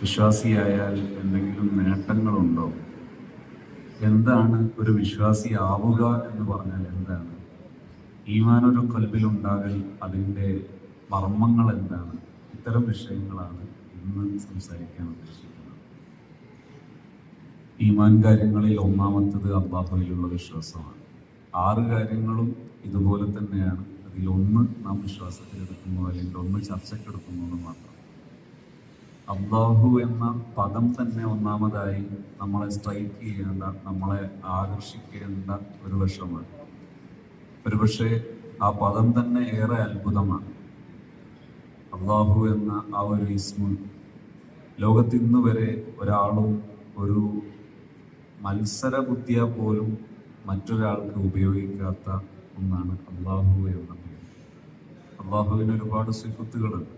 വിശ്വാസിയായാൽ എന്തെങ്കിലും നേട്ടങ്ങളുണ്ടോ? എന്താണ് ഒരു വിശ്വാസിയാവുക എന്ന് പറഞ്ഞാൽ എന്താണ്? ഈമാൻ ഒരു ഖൽബിലുണ്ടാകൽ, അതിൻ്റെ മർമ്മങ്ങൾ എന്താണ്? ഇത്തരം വിഷയങ്ങളാണ് ഇന്ന് സംസാരിക്കാൻ ഉദ്ദേശിക്കുന്നത്. ഈമാൻ കാര്യങ്ങളിൽ ഒന്നാമത്തത് അല്ലാഹുവിലുള്ള വിശ്വാസമാണ്. 6 കാര്യങ്ങളും ഇതുപോലെ തന്നെയാണ്. അതിലൊന്ന് നാം വിശ്വാസത്തിലെടുക്കുന്നു, അല്ലെങ്കിൽ ഒന്ന് ചർച്ചയ്ക്കെടുക്കുന്നു എന്ന് മാത്രം. അല്ലാഹു എന്ന പദം തന്നെ ഒന്നാമതായി നമ്മളെ സ്ട്രൈക്ക് ചെയ്യേണ്ട, നമ്മളെ ആകർഷിക്കേണ്ട ഒരു വശമാണ്. ഒരുപക്ഷെ ആ പദം തന്നെ ഏറെ അത്ഭുതമാണ്. അല്ലാഹു എന്ന ആ ഒരു ഇസ്മു ലോകത്ത് ഇന്ന് വരെ ഒരാളും ഒരു മത്സര ബുദ്ധിയ പോലും മറ്റൊരാൾക്ക് ഉപയോഗിക്കാത്ത ഒന്നാണ് അല്ലാഹു എന്ന പേര്. അല്ലാഹുവിന് ഒരുപാട് സിഫത്തുകളുണ്ട്.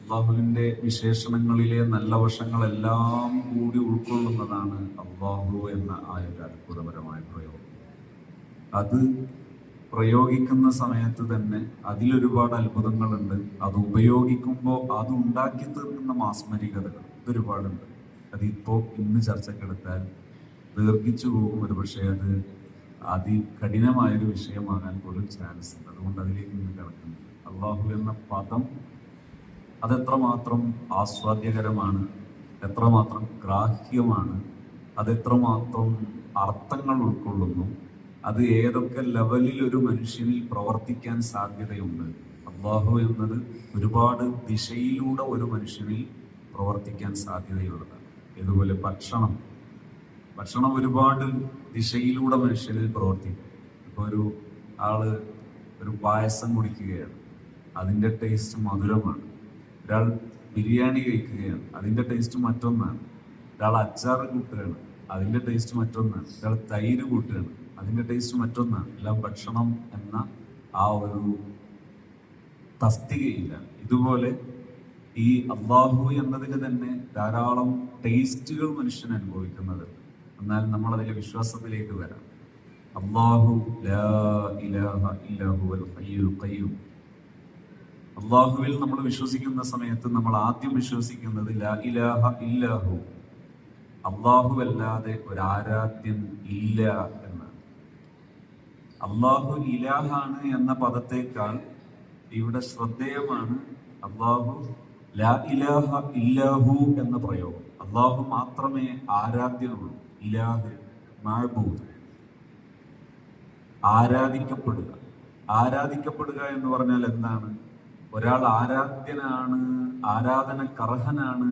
അള്ളാഹുവിൻ്റെ വിശേഷണങ്ങളിലെ നല്ല വശങ്ങളെല്ലാം കൂടി ഉൾക്കൊള്ളുന്നതാണ് അള്ളാഹു എന്ന ആ ഒരു അത്ഭുതപരമായ പ്രയോഗം. അത് പ്രയോഗിക്കുന്ന സമയത്ത് തന്നെ അതിലൊരുപാട് അത്ഭുതങ്ങളുണ്ട്. അത് ഉപയോഗിക്കുമ്പോൾ അത് ഉണ്ടാക്കി തീർക്കുന്ന മാസ്മരികതകൾ ഇതൊരുപാടുണ്ട്. അതിപ്പോൾ ഇന്ന് ചർച്ചക്കെടുത്താൽ ദീർഘിച്ചു പോകും. ഒരുപക്ഷെ അത് അതികഠിനമായൊരു വിഷയമാകാൻ പോലും ചാൻസ് ഉണ്ട്. അതുകൊണ്ട് അതിലേക്ക് ഇന്ന് കിടക്കുന്നു. അള്ളാഹു എന്ന പദം അതെത്രമാത്രം ആസ്വാദ്യകരമാണ്, എത്രമാത്രം ഗ്രാഹ്യമാണ്, അതെത്രമാത്രം അർത്ഥങ്ങൾ ഉൾക്കൊള്ളുന്നു, അത് ഏതൊക്കെ ലെവലിൽ ഒരു മനുഷ്യനിൽ പ്രവർത്തിക്കാൻ സാധ്യതയുണ്ട്. അല്ലാഹു എന്നത് ഒരുപാട് ദിശയിലൂടെ ഒരു മനുഷ്യനിൽ പ്രവർത്തിക്കാൻ സാധ്യതയുള്ളതാണ്. ഇതുപോലെ ഭക്ഷണം ഒരുപാട് ദിശയിലൂടെ മനുഷ്യനിൽ പ്രവർത്തിക്കും. ഇപ്പോൾ ഒരു ആള് ഒരു പായസം കുടിക്കുകയാണ്, അതിൻ്റെ ടേസ്റ്റ് മധുരമാണ്. ഒരാൾ ബിരിയാണി കഴിക്കുകയാണ്, അതിൻ്റെ ടേസ്റ്റ് മറ്റൊന്നാണ്. ഒരാൾ അച്ചാർ കൂട്ടുകയാണ്, അതിൻ്റെ ടേസ്റ്റ് മറ്റൊന്നാണ്. ഒരാൾ തൈര് കൂട്ടുകയാണ്, അതിൻ്റെ ടേസ്റ്റ് മറ്റൊന്നാണ്. എല്ലാം ഭക്ഷണം എന്ന ആ ഒരു തസ്തികയില്ല. ഇതുപോലെ ഈ അല്ലാഹു എന്നതിന് തന്നെ ധാരാളം ടേസ്റ്റുകൾ മനുഷ്യൻ അനുഭവിക്കുന്നത്. എന്നാൽ നമ്മൾ അതിലെ വിശ്വാസത്തിലേക്ക് വരാം. അല്ലാഹു ലാ ഇലാഹ ഇല്ലാ ഹുവൽ ഹയ്യുൽ ഖയ്യൂം. അള്ളാഹുവിൽ നമ്മൾ വിശ്വസിക്കുന്ന സമയത്ത് നമ്മൾ ആദ്യം വിശ്വസിക്കുന്നത് ലാ ഇലാഹ ഇല്ലാഹു, അള്ളാഹു അല്ലാതെ ഒരാരാധ്യൻ ഇല്ല എന്നാണ്. അള്ളാഹു ഇലാഹാണ് എന്ന പദത്തേക്കാൾ ഇവിടെ ശ്രദ്ധേയമാണ് അള്ളാഹു ലാ ഇലാഹ ഇല്ലാഹു എന്ന പ്രയോഗം. അള്ളാഹു മാത്രമേ ആരാധ്യനുള്ളൂ. ഇലാഹ് മഅബൂദ്, ആരാധിക്കപ്പെടുക എന്ന് പറഞ്ഞാൽ എന്താണ്? ഒരാൾ ആരാധ്യനാണ്, ആരാധനക്കർഹനാണ്